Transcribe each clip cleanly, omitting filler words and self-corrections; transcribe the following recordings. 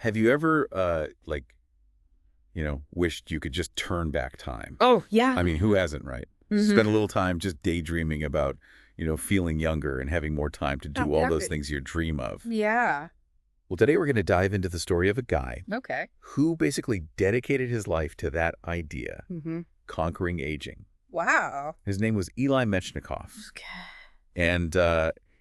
Have you ever, wished you could just turn back time? Oh, yeah. I mean, who hasn't, right? Spend a little time just daydreaming about, feeling younger and having more time to do all those things you dream of. Yeah. Well, today we're going to dive into the story of a guy Okay. who basically dedicated his life to that idea, Mm-hmm. conquering aging. Wow. His name was Eli Mechnikov, Okay. and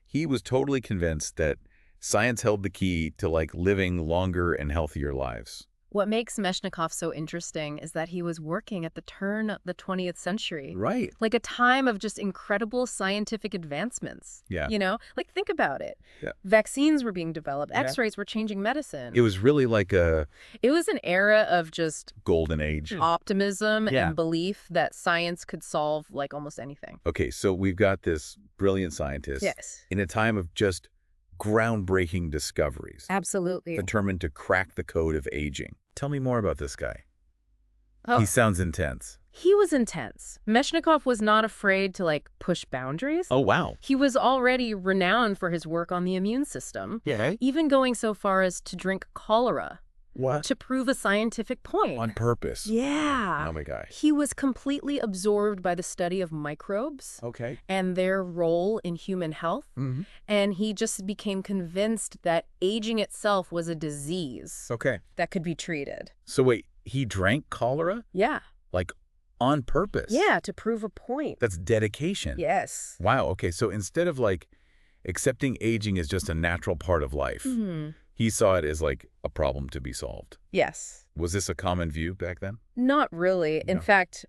he was totally convinced that science held the key to, living longer and healthier lives. What makes Meshnikov so interesting is that he was working at the turn of the 20th century. Right. Like a time of just incredible scientific advancements. Yeah. Think about it. Yeah. Vaccines were being developed. X-rays were changing medicine. It was really like a It was an era of just golden age. optimism and belief that science could solve almost anything. Okay, so we've got this brilliant scientist in a time of just groundbreaking discoveries. Absolutely. Determined to crack the code of aging. Tell me more about this guy. Oh. He sounds intense. He was intense. Meshnikov was not afraid to push boundaries. Oh, wow. He was already renowned for his work on the immune system. Yeah. Even going so far as to drink cholera. What? To prove a scientific point. On purpose. Yeah. Oh, my God. He was completely absorbed by the study of microbes. Okay. And their role in human health. Mm-hmm. And he just became convinced that aging itself was a disease. Okay. That could be treated. So wait, he drank cholera? Yeah. On purpose? Yeah, to prove a point. That's dedication. Yes. Wow, okay, so instead of accepting aging as just a natural part of life, he saw it as a problem to be solved. Yes. Was this a common view back then? Not really. In No. fact,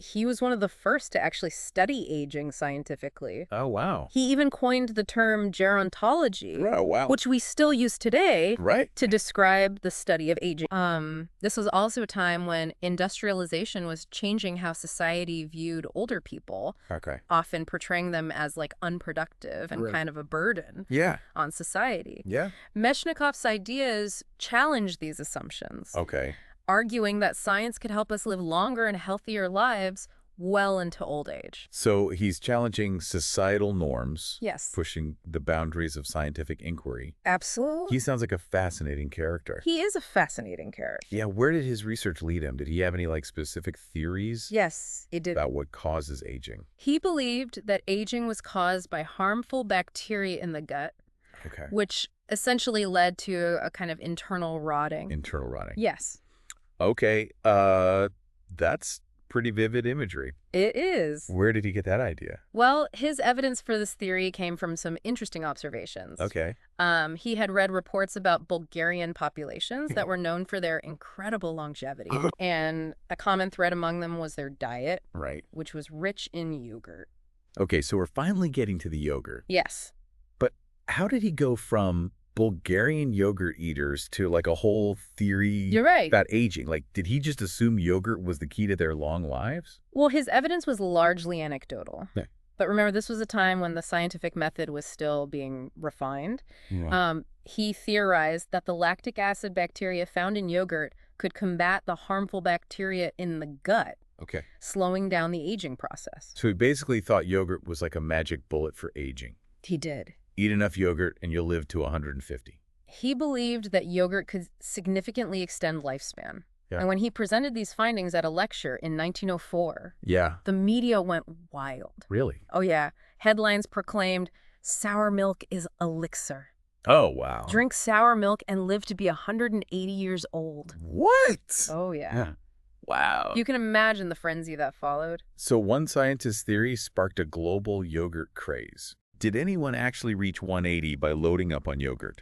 he was one of the first to actually study aging scientifically. Oh, wow. He even coined the term gerontology, Oh, wow. which we still use today Right. to describe the study of aging. This was also a time when industrialization was changing how society viewed older people, Okay. often portraying them as unproductive and Right. kind of a burden Yeah. on society. Yeah. Meshnikov's ideas challenged these assumptions, Okay. arguing that science could help us live longer and healthier lives well into old age. So he's challenging societal norms. Yes. Pushing the boundaries of scientific inquiry. Absolutely. He sounds like a fascinating character. He is a fascinating character. Yeah, where did his research lead him? Did he have any specific theories Yes, it did. about what causes aging? He believed that aging was caused by harmful bacteria in the gut, Okay. which essentially led to a kind of internal rotting. Internal rotting. Yes, Okay, that's pretty vivid imagery. it is. Where did he get that idea? Well, his evidence for this theory came from some interesting observations. Okay. He had read reports about Bulgarian populations that were known for their incredible longevity. And a common thread among them was their diet, Right. which was rich in yogurt. Okay, so we're finally getting to the yogurt. Yes. But how did he go from Bulgarian yogurt eaters to a whole theory You're right. about aging? Did he just assume yogurt was the key to their long lives? Well, his evidence was largely anecdotal. Yeah. But remember, this was a time when the scientific method was still being refined. Yeah. He theorized that the lactic acid bacteria found in yogurt could combat the harmful bacteria in the gut, Okay. slowing down the aging process. So he basically thought yogurt was like a magic bullet for aging. He did. Eat enough yogurt and you'll live to 150. He believed that yogurt could significantly extend lifespan. Yeah. And when he presented these findings at a lecture in 1904, Yeah. the media went wild. Really? Oh, yeah. Headlines proclaimed, "Sour milk is elixir. Oh, wow. Drink sour milk and live to be 180 years old." What? Oh, yeah. Yeah. Wow. You can imagine the frenzy that followed. So one scientist's theory sparked a global yogurt craze. Did anyone actually reach 180 by loading up on yogurt?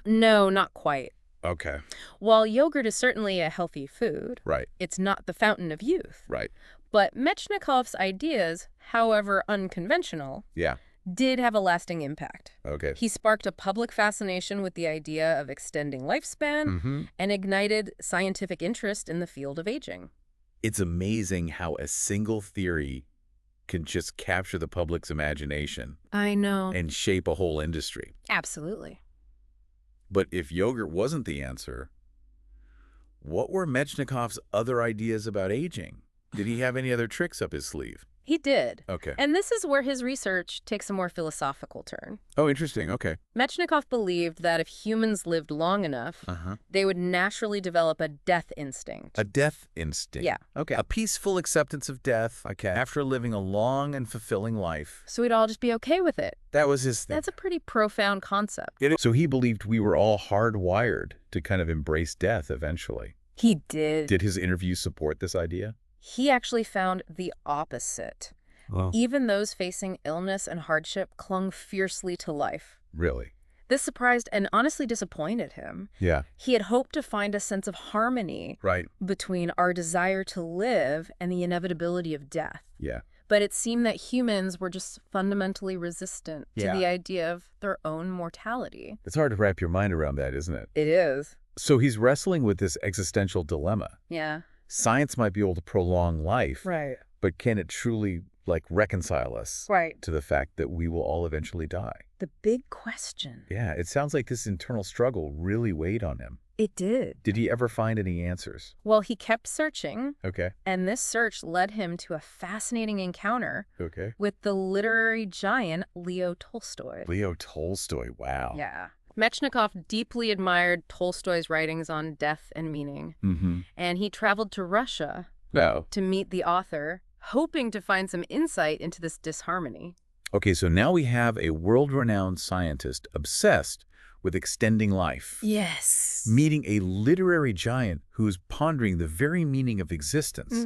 No, not quite. Okay. While yogurt is certainly a healthy food, Right. it's not the fountain of youth. Right. But Mechnikov's ideas, however unconventional, Yeah. did have a lasting impact. Okay. He sparked a public fascination with the idea of extending lifespan and ignited scientific interest in the field of aging. It's amazing how a single theory can just capture the public's imagination I know. and shape a whole industry. Absolutely. But if yogurt wasn't the answer, what were Mechnikov's other ideas about aging? Did he have any other tricks up his sleeve? He did. Okay. And this is where his research takes a more philosophical turn. Oh, interesting. Okay. Metchnikoff believed that if humans lived long enough, they would naturally develop a death instinct. A death instinct. Yeah. Okay. A peaceful acceptance of death. Okay. After living a long and fulfilling life. So we'd all just be okay with it. That was his thing. That's a pretty profound concept. So he believed we were all hardwired to kind of embrace death eventually. He did. Did his interview support this idea? He actually found the opposite. Wow. Even those facing illness and hardship clung fiercely to life. Really? This surprised and honestly disappointed him. Yeah. He had hoped to find a sense of harmony between our desire to live and the inevitability of death. Yeah. But it seemed that humans were just fundamentally resistant to the idea of their own mortality. It's hard to wrap your mind around that, isn't it? It is. So he's wrestling with this existential dilemma. Yeah. Science might be able to prolong life, Right. but can it truly, reconcile us to the fact that we will all eventually die? The big question. Yeah, it sounds like this internal struggle really weighed on him. It did. Did he ever find any answers? Well, he kept searching. Okay. And this search led him to a fascinating encounter with the literary giant Leo Tolstoy. Leo Tolstoy, wow. Yeah. Metchnikoff deeply admired Tolstoy's writings on death and meaning. And he traveled to Russia to meet the author, hoping to find some insight into this disharmony. Okay, so now we have a world-renowned scientist obsessed with extending life. Yes. Meeting a literary giant who's pondering the very meaning of existence.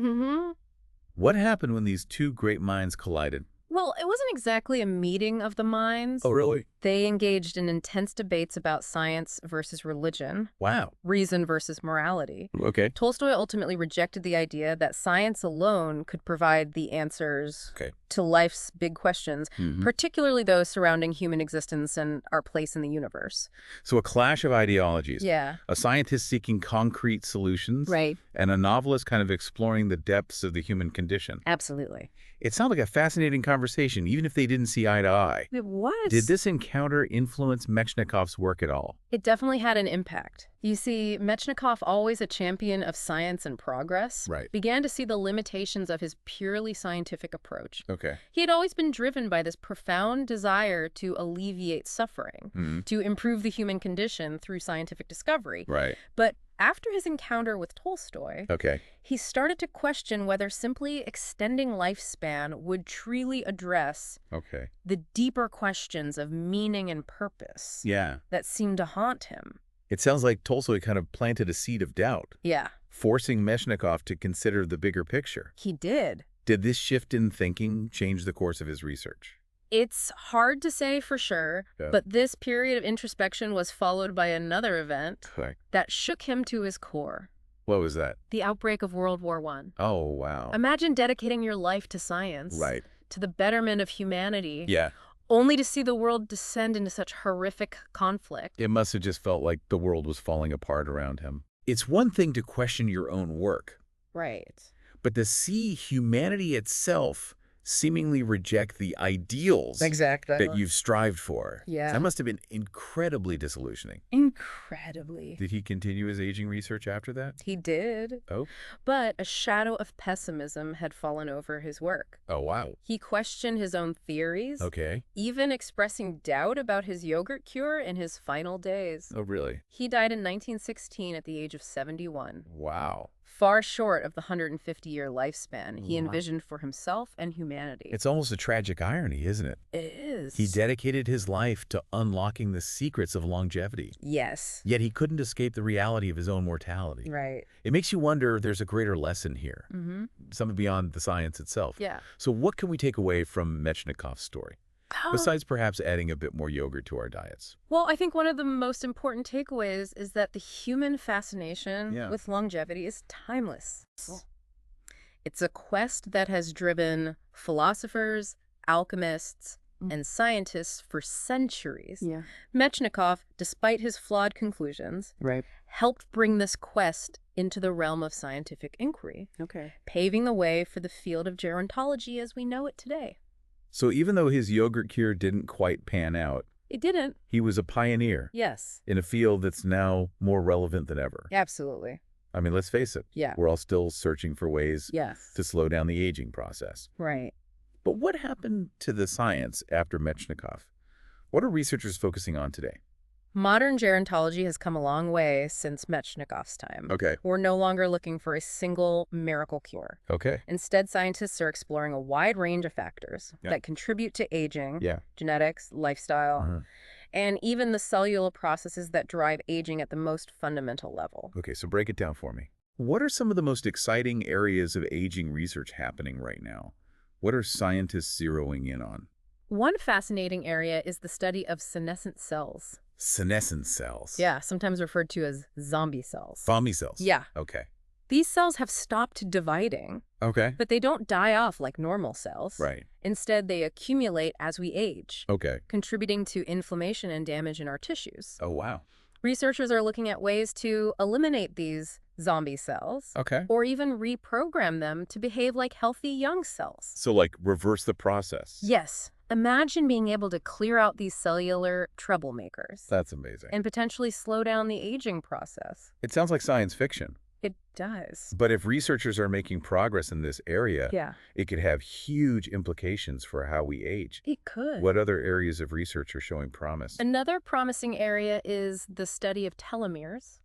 What happened when these two great minds collided? Well, it wasn't exactly a meeting of the minds. Oh, really? They engaged in intense debates about science versus religion. Wow. Reason versus morality. Okay. Tolstoy ultimately rejected the idea that science alone could provide the answers to life's big questions, particularly those surrounding human existence and our place in the universe. So a clash of ideologies. Yeah. A scientist seeking concrete solutions. Right. And a novelist kind of exploring the depths of the human condition. Absolutely. It sounded like a fascinating conversation, even if they didn't see eye to eye. It was. Did this encounter influence Metchnikoff's work at all? It definitely had an impact. You see, Metchnikoff, always a champion of science and progress, began to see the limitations of his purely scientific approach. Okay. He had always been driven by this profound desire to alleviate suffering, to improve the human condition through scientific discovery. Right. But after his encounter with Tolstoy, he started to question whether simply extending lifespan would truly address the deeper questions of meaning and purpose that seemed to haunt him. It sounds like Tolstoy kind of planted a seed of doubt. Yeah. Forcing Metchnikoff to consider the bigger picture. He did. Did this shift in thinking change the course of his research? It's hard to say for sure, but this period of introspection was followed by another event that shook him to his core. What was that? The outbreak of World War I. Oh, wow. Imagine dedicating your life to science, to the betterment of humanity, only to see the world descend into such horrific conflict. It must have just felt like the world was falling apart around him. It's one thing to question your own work. Right. But to see humanity itself seemingly reject the ideals that you've strived for. Yeah. That must have been incredibly disillusioning. Incredibly. Did he continue his aging research after that? He did. Oh? But a shadow of pessimism had fallen over his work. Oh, wow. He questioned his own theories. Okay. Even expressing doubt about his yogurt cure in his final days. Oh, really? He died in 1916 at the age of 71. Wow. Far short of the 150-year lifespan he envisioned for himself and humanity. It's almost a tragic irony, isn't it? It is. He dedicated his life to unlocking the secrets of longevity. Yes. Yet he couldn't escape the reality of his own mortality. Right. It makes you wonder if there's a greater lesson here, something beyond the science itself. Yeah. So what can we take away from Metchnikoff's story? Besides perhaps adding a bit more yogurt to our diets. Well, I think one of the most important takeaways is that the human fascination with longevity is timeless. It's a quest that has driven philosophers, alchemists, and scientists for centuries. Yeah. Metchnikoff, despite his flawed conclusions, helped bring this quest into the realm of scientific inquiry, paving the way for the field of gerontology as we know it today. So even though his yogurt cure didn't quite pan out, it didn't. He was a pioneer. Yes. In a field that's now more relevant than ever. Absolutely. I mean, let's face it. Yeah. We're all still searching for ways to slow down the aging process. Right. But what happened to the science after Metchnikoff? What are researchers focusing on today? Modern gerontology has come a long way since Metchnikoff's time. Okay. We're no longer looking for a single miracle cure. Okay. Instead, scientists are exploring a wide range of factors Yeah. that contribute to aging, Yeah. genetics, lifestyle, and even the cellular processes that drive aging at the most fundamental level. Okay, so break it down for me. What are some of the most exciting areas of aging research happening right now? What are scientists zeroing in on? One fascinating area is the study of senescent cells. Senescent cells. Yeah, sometimes referred to as zombie cells. Zombie cells. Yeah. Okay. These cells have stopped dividing, Okay. but they don't die off like normal cells. Right. Instead, they accumulate as we age, Okay. contributing to inflammation and damage in our tissues. Oh, wow. Researchers are looking at ways to eliminate these zombie cells, Okay. or even reprogram them to behave like healthy young cells. So, like, reverse the process. Yes. Imagine being able to clear out these cellular troublemakers That's amazing. and potentially slow down the aging process. It sounds like science fiction. It does. But if researchers are making progress in this area, Yeah, it could have huge implications for how we age. it could. What other areas of research are showing promise? Another promising area is the study of telomeres.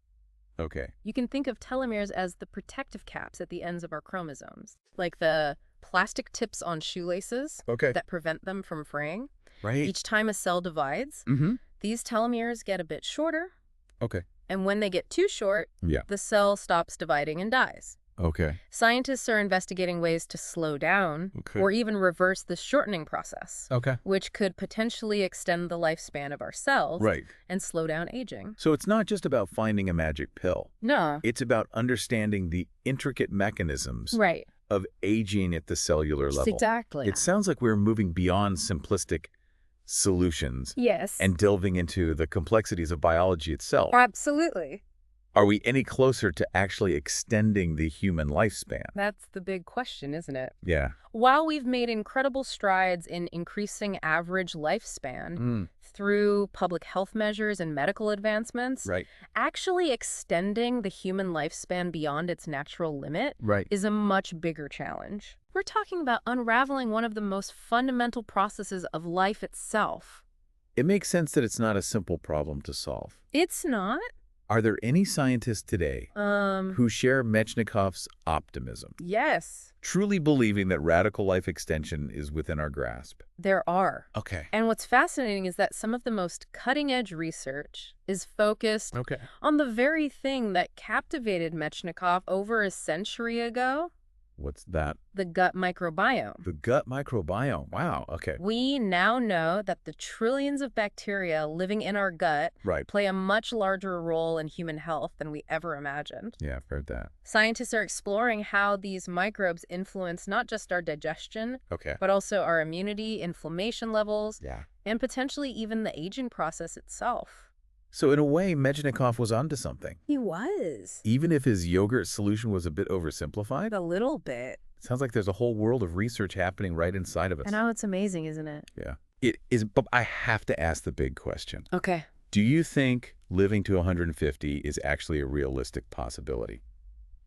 Okay. You can think of telomeres as the protective caps at the ends of our chromosomes, like the plastic tips on shoelaces Okay. that prevent them from fraying. Right. Each time a cell divides, these telomeres get a bit shorter, Okay. and when they get too short, Yeah. the cell stops dividing and dies. Okay. Scientists are investigating ways to slow down or even reverse the shortening process, Okay. which could potentially extend the lifespan of our cells Right. and slow down aging. So it's not just about finding a magic pill. No. It's about understanding the intricate mechanisms Right. of aging at the cellular level. Exactly. It sounds like we're moving beyond simplistic solutions Yes. and delving into the complexities of biology itself. Absolutely. Are we any closer to actually extending the human lifespan? That's the big question, isn't it? Yeah. While we've made incredible strides in increasing average lifespan through public health measures and medical advancements, Right. actually extending the human lifespan beyond its natural limit Right. is a much bigger challenge. We're talking about unraveling one of the most fundamental processes of life itself. It makes sense that it's not a simple problem to solve. It's not. Are there any scientists today who share Metchnikoff's optimism, Yes, truly believing that radical life extension is within our grasp? there are. Okay. And what's fascinating is that some of the most cutting-edge research is focused Okay. on the very thing that captivated Metchnikoff over a century ago, What's that? the gut microbiome. The gut microbiome. Wow. Okay. We now know that the trillions of bacteria living in our gut Right. play a much larger role in human health than we ever imagined. Yeah, I've heard that. Scientists are exploring how these microbes influence not just our digestion, Okay. but also our immunity, inflammation levels, Yeah. and potentially even the aging process itself. So in a way, Metchnikoff was onto something. He was. Even if his yogurt solution was a bit oversimplified, A little bit. sounds like there's a whole world of research happening right inside of us. I know, it's amazing, isn't it? Yeah. It is, but I have to ask the big question. Okay. Do you think living to 150 is actually a realistic possibility?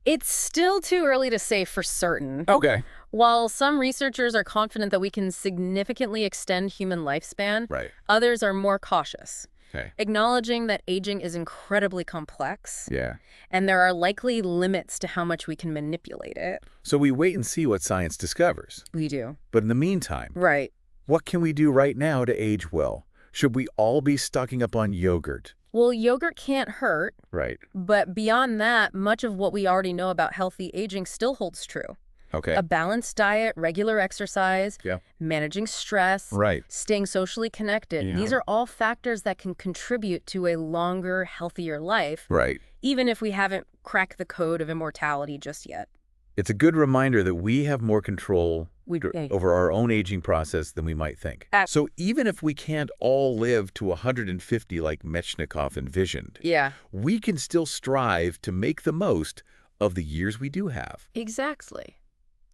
It's still too early to say for certain. Okay. While some researchers are confident that we can significantly extend human lifespan, Right. others are more cautious, Okay. acknowledging that aging is incredibly complex, Yeah. and there are likely limits to how much we can manipulate it. So we wait and see what science discovers. We do. But in the meantime, Right. what can we do right now to age well? Should we all be stocking up on yogurt? Well, yogurt can't hurt, Right. but beyond that, much of what we already know about healthy aging still holds true. Okay. A balanced diet, regular exercise, Yeah. managing stress, Right. staying socially connected. Yeah. These are all factors that can contribute to a longer, healthier life, Right. even if we haven't cracked the code of immortality just yet. It's a good reminder that we have more control Okay. over our own aging process than we might think. So even if we can't all live to 150 like Metchnikoff envisioned, Yeah. we can still strive to make the most of the years we do have. Exactly.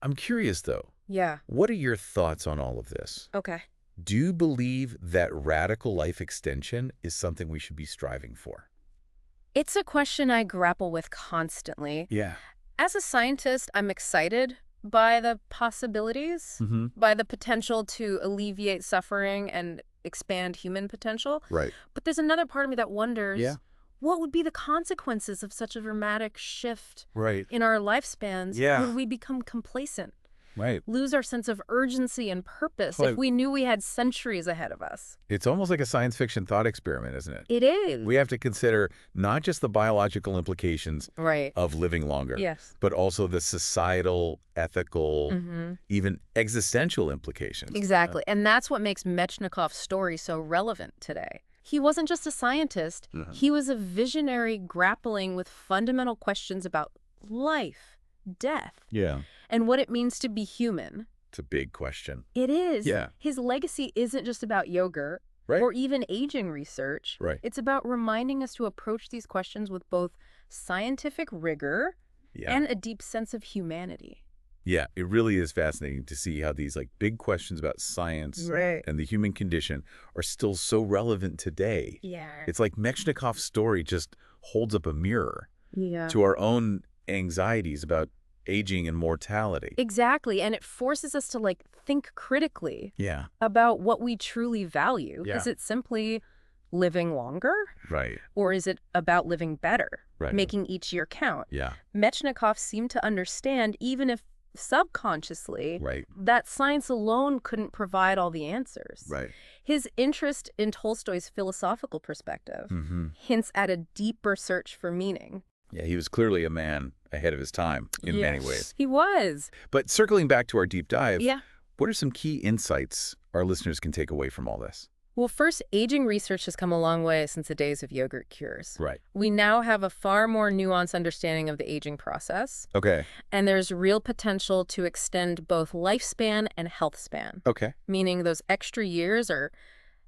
I'm curious, though, Yeah. what are your thoughts on all of this? Okay. Do you believe that radical life extension is something we should be striving for? It's a question I grapple with constantly. Yeah. As a scientist, I'm excited by the possibilities, Mm-hmm. by the potential to alleviate suffering and expand human potential. Right. But there's another part of me that wonders, Yeah. what would be the consequences of such a dramatic shift Right. in our lifespans? Yeah. Would we become complacent? Right. Lose our sense of urgency and purpose if we knew we had centuries ahead of us? It's almost like a science fiction thought experiment, isn't it? It is. We have to consider not just the biological implications of living longer, Yes. but also the societal, ethical, even existential implications. Exactly. And that's what makes Mechnikov's story so relevant today. He wasn't just a scientist. He was a visionary grappling with fundamental questions about life, death, and what it means to be human. It's a big question. It is. Yeah. His legacy isn't just about yogurt or even aging research. Right. It's about reminding us to approach these questions with both scientific rigor and a deep sense of humanity. Yeah, it really is fascinating to see how these big questions about science and the human condition are still so relevant today. Yeah. It's like Mechnikov's story just holds up a mirror Yeah. to our own anxieties about aging and mortality. Exactly. And it forces us to think critically Yeah. about what we truly value. Yeah. Is it simply living longer? Right. Or is it about living better? Right. Making each year count? Yeah. Mechnikov seemed to understand, even if subconsciously, that science alone couldn't provide all the answers. Right. His interest in Tolstoy's philosophical perspective hints at a deeper search for meaning. Yeah, he was clearly a man ahead of his time in many ways. He was. But circling back to our deep dive, Yeah. what are some key insights our listeners can take away from all this? Well, first, aging research has come a long way since the days of yogurt cures. Right. We now have a far more nuanced understanding of the aging process. Okay. And there's real potential to extend both lifespan and health span. Okay. Meaning those extra years are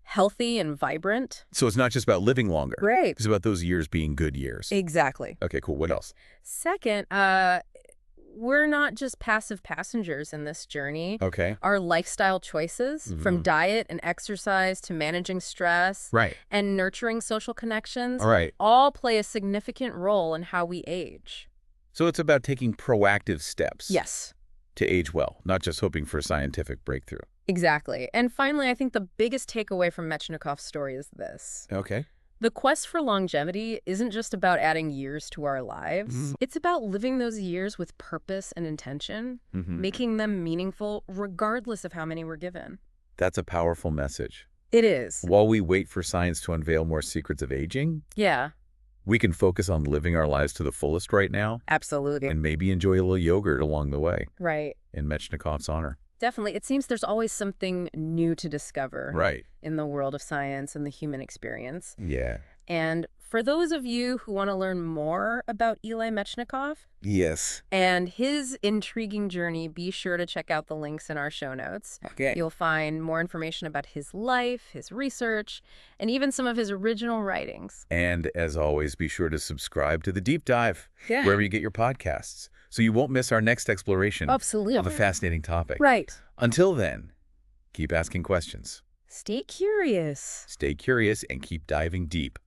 healthy and vibrant. So it's not just about living longer. Right. It's about those years being good years. Exactly. Okay, cool. What else? Second, we're not just passive passengers in this journey. Okay. Our lifestyle choices, from diet and exercise to managing stress and nurturing social connections, all play a significant role in how we age. So it's about taking proactive steps. Yes. To age well, not just hoping for a scientific breakthrough. Exactly. And finally, I think the biggest takeaway from Mechnikov's story is this. Okay. The quest for longevity isn't just about adding years to our lives. It's about living those years with purpose and intention, making them meaningful regardless of how many we're given. That's a powerful message. It is. While we wait for science to unveil more secrets of aging, we can focus on living our lives to the fullest right now. Absolutely. And maybe enjoy a little yogurt along the way. Right. In Mechnikov's honor. Definitely. It seems there's always something new to discover. Right. In the world of science and the human experience. Yeah. And for those of you who want to learn more about Eli Mechnikov and his intriguing journey, be sure to check out the links in our show notes. Okay. You'll find more information about his life, his research, and even some of his original writings. And as always, be sure to subscribe to The Deep Dive wherever you get your podcasts, so you won't miss our next exploration of a fascinating topic. Right. Until then, keep asking questions. Stay curious. Stay curious and keep diving deep.